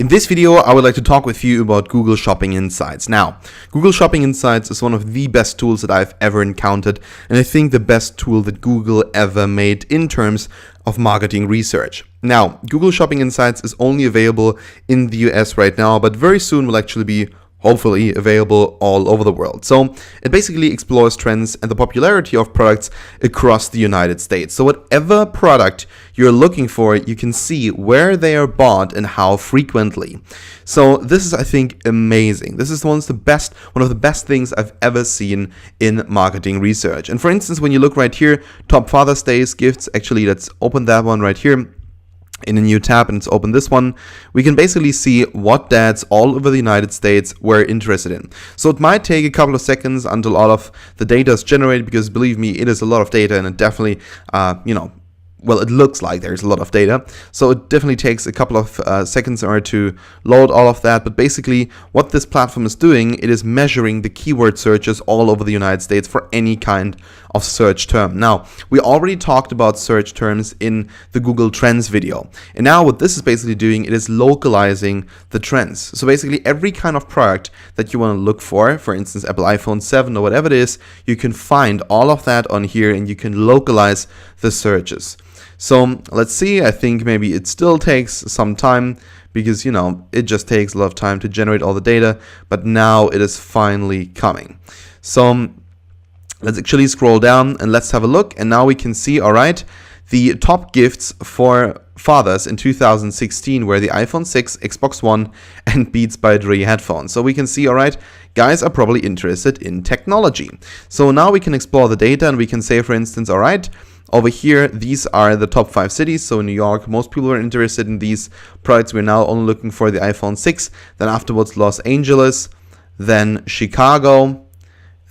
In this video, I would like to talk with you about Google Shopping Insights. Now, Google Shopping Insights is one of the best tools that I've ever encountered, and I think the best tool that Google ever made in terms of marketing research. Now, Google Shopping Insights is only available in the US right now, but very soon will actually be hopefully available all over the world. So it basically explores trends and the popularity of products across the United States. So whatever product you're looking for, you can see where they are bought and how frequently. So this is, I think, amazing. This is one of the best things I've ever seen in marketing research. And for instance, when you look right here, top Father's Day's gifts, actually let's open that one right here in a new tab, and let's open this one. We can basically see what dads all over the United States were interested in. So it might take a couple of seconds until all of the data is generated, because believe me, it is a lot of data, and it definitely, well, it looks like there's a lot of data. So it definitely takes a couple of seconds in order to load all of that. But basically what this platform is doing, it is measuring the keyword searches all over the United States for any kind of search term. Now, we already talked about search terms in the Google Trends video. And now what this is basically doing, it is localizing the trends. So basically every kind of product that you want to look for instance, Apple iPhone 7 or whatever it is, you can find all of that on here and you can localize the searches. So let's see, I think maybe it still takes some time because, it just takes a lot of time to generate all the data, but now it is finally coming. So let's actually scroll down and let's have a look. And now we can see, all right, the top gifts for fathers in 2016 were the iPhone 6, Xbox One, and Beats by Dre headphones. So we can see, all right, guys are probably interested in technology. So now we can explore the data and we can say, for instance, all right, over here, these are the top 5 cities. So in New York, most people are interested in these products. We're now only looking for the iPhone 6, then afterwards Los Angeles, then Chicago,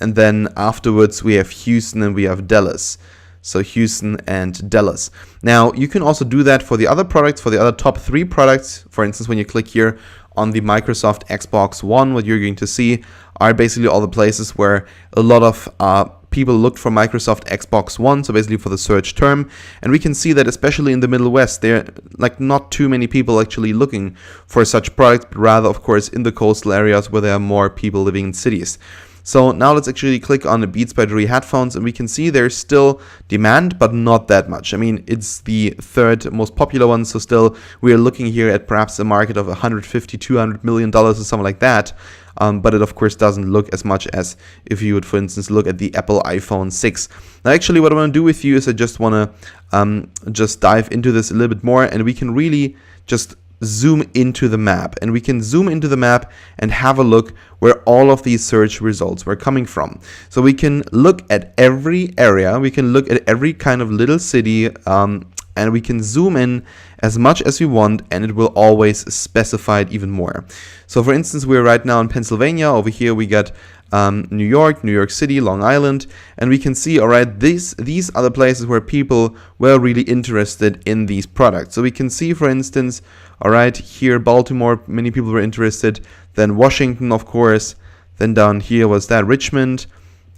and then afterwards we have Houston and we have Dallas. So Houston and Dallas. Now you can also do that for the other products, for the other top 3 products. For instance, when you click here on the Microsoft Xbox One, what you're going to see are basically all the places where a lot of people looked for Microsoft Xbox One, so basically for the search term. And we can see that especially in the Middle West, there are not too many people actually looking for such products, but rather, of course, in the coastal areas where there are more people living in cities. So now let's actually click on the Beats by Dre headphones, and we can see there's still demand, but not that much. I mean, it's the third most popular one, so still we are looking here at perhaps a market of $150–200 million or something like that. But it of course doesn't look as much as if you would, for instance, look at the Apple iPhone 6. Now actually what I want to do with you is I just want to just dive into this a little bit more, and we can really just zoom into the map, and we can zoom into the map and have a look where all of these search results were coming from. So we can look at every area, we can look at every kind of little city, and we can zoom in as much as we want, and it will always specify it even more. So for instance, we're right now in Pennsylvania. Over here we got New York City, Long Island, and we can see, all right, these are the places where people were really interested in these products. So we can see, for instance, all right, here Baltimore, many people were interested, then Washington, of course, then down here was that Richmond,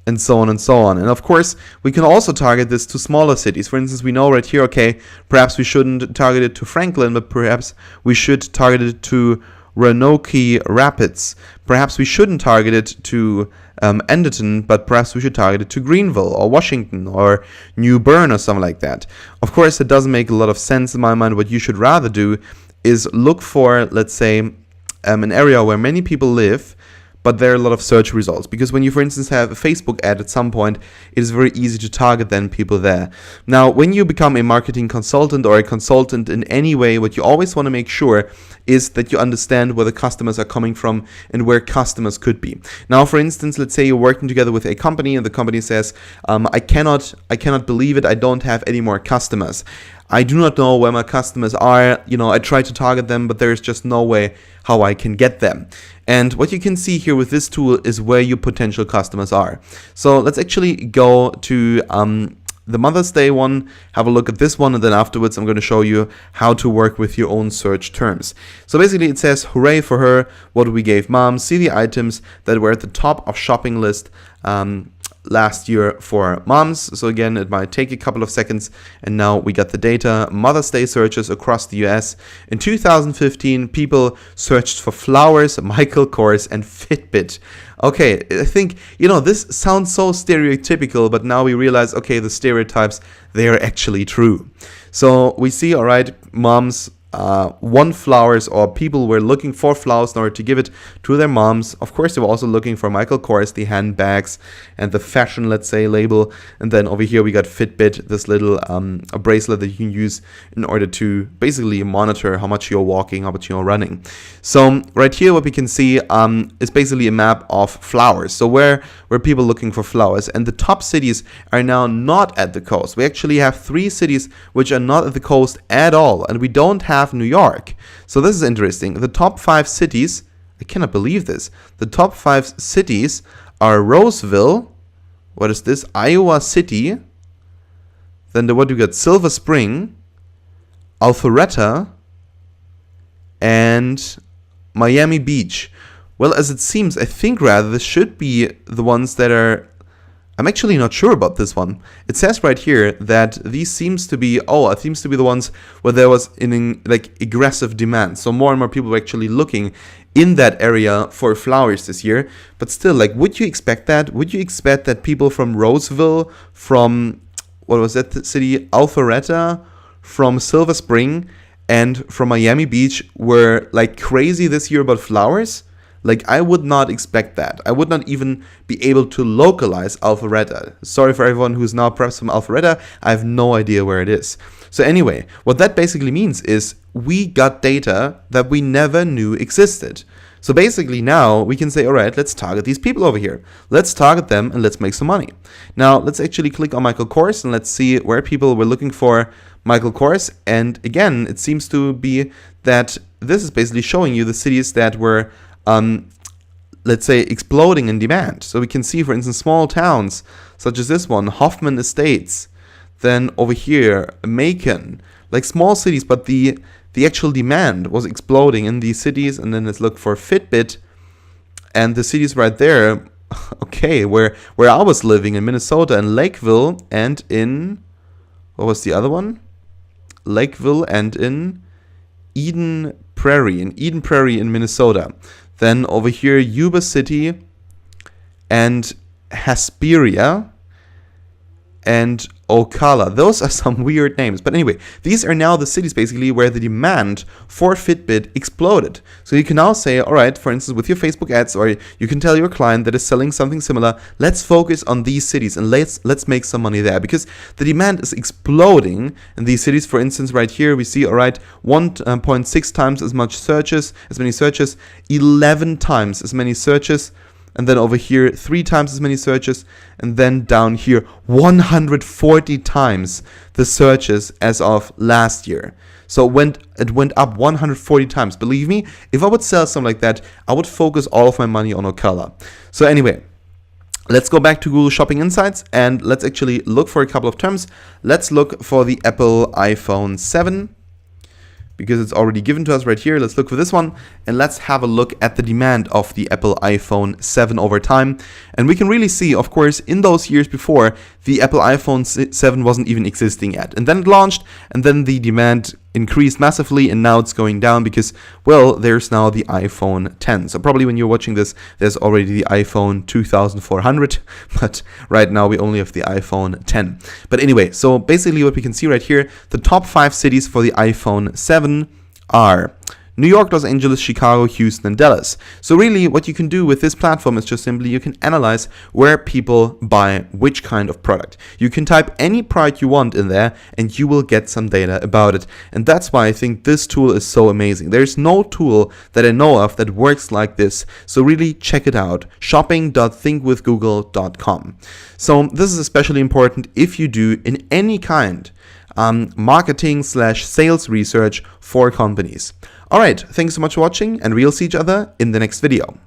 and so on and so on. And of course, we can also target this to smaller cities. For instance, we know right here, okay, perhaps we shouldn't target it to Franklin, but perhaps we should target it to Roanoke Rapids. Perhaps we shouldn't target it to Anderton, but perhaps we should target it to Greenville or Washington or New Bern or something like that. Of course, it doesn't make a lot of sense in my mind. What you should rather do is look for, let's say, an area where many people live, but there are a lot of search results. Because when you, for instance, have a Facebook ad at some point, it is very easy to target then people there. Now, when you become a marketing consultant or a consultant in any way, what you always want to make sure is that you understand where the customers are coming from and where customers could be. Now, for instance, let's say you're working together with a company and the company says, I cannot believe it, I don't have any more customers. I do not know where my customers are. I try to target them, but there's just no way how I can get them. And what you can see here with this tool is where your potential customers are. So let's actually go to the Mother's Day one, have a look at this one, and then afterwards I'm going to show you how to work with your own search terms. So basically it says, hooray for her, what we gave mom, see the items that were at the top of shopping list last year for moms. So again, it might take a couple of seconds, and now we got the data. Mother's Day searches across the US. In 2015, people searched for flowers, Michael Kors, and Fitbit. Okay, I think, this sounds so stereotypical, but now we realize, okay, the stereotypes, they are actually true. So we see, all right, moms want flowers, or people were looking for flowers in order to give it to their moms. Of course, they were also looking for Michael Kors, the handbags and the fashion, let's say, label. And then over here we got Fitbit, this little a bracelet that you can use in order to basically monitor how much you're walking, how much you're running. So right here what we can see is basically a map of flowers. So where were people looking for flowers? And the top cities are now not at the coast. We actually have 3 cities which are not at the coast at all, and we don't have New York. So this is interesting. The top 5 cities, I cannot believe this. The top 5 cities are Roseville, what is this? Iowa City. Then what do we got? Silver Spring, Alpharetta, and Miami Beach. Well, as it seems, I think rather this should be the ones that are, I'm actually not sure about this one. It says right here that these seems to be the ones where there was aggressive demand. So more and more people were actually looking in that area for flowers this year. But still, would you expect that? Would you expect that people from Roseville, from, what was that city? Alpharetta, from Silver Spring, and from Miami Beach were crazy this year about flowers? I would not expect that. I would not even be able to localize Alpharetta. Sorry for everyone who's now perhaps from Alpharetta. I have no idea where it is. So anyway, what that basically means is we got data that we never knew existed. So basically now we can say, all right, let's target these people over here. Let's target them and let's make some money. Now let's actually click on Michael Kors and let's see where people were looking for Michael Kors. And again, it seems to be that this is basically showing you the cities that were let's say exploding in demand. So we can see, for instance, small towns such as this one, Hoffman Estates. Then over here, Macon, small cities, but the actual demand was exploding in these cities. And then let's look for Fitbit, and the cities right there. Okay, where I was living in Minnesota, in Lakeville, and in, what was the other one? Lakeville and in Eden Prairie in Minnesota. Then over here, Yuba City and Hesperia and Ocala. Those are some weird names. But anyway, these are now the cities basically where the demand for Fitbit exploded. So you can now say, all right, for instance, with your Facebook ads, or you can tell your client that is selling something similar, let's focus on these cities and let's make some money there, because the demand is exploding in these cities. For instance, right here we see, all right, 1.6 times as many searches, 11 times as many searches. And then over here, 3 times as many searches. And then down here, 140 times the searches as of last year. So it went up 140 times. Believe me, if I would sell something like that, I would focus all of my money on Ocala. So anyway, let's go back to Google Shopping Insights and let's actually look for a couple of terms. Let's look for the Apple iPhone 7. Because it's already given to us right here. Let's look for this one and let's have a look at the demand of the Apple iPhone 7 over time. And we can really see, of course, in those years before, the Apple iPhone 7 wasn't even existing yet. And then it launched, and then the demand increased massively, and now it's going down because, well, there's now the iPhone 10. So probably when you're watching this, there's already the iPhone 2400, but right now we only have the iPhone 10. But anyway, so basically what we can see right here, the top 5 cities for the iPhone 7 are New York, Los Angeles, Chicago, Houston, and Dallas. So really what you can do with this platform is just simply you can analyze where people buy which kind of product. You can type any product you want in there and you will get some data about it. And that's why I think this tool is so amazing. There's no tool that I know of that works like this. So really check it out. shopping.thinkwithgoogle.com. So this is especially important if you do in any kind marketing/sales research for companies. Alright, thanks so much for watching, and we'll see each other in the next video.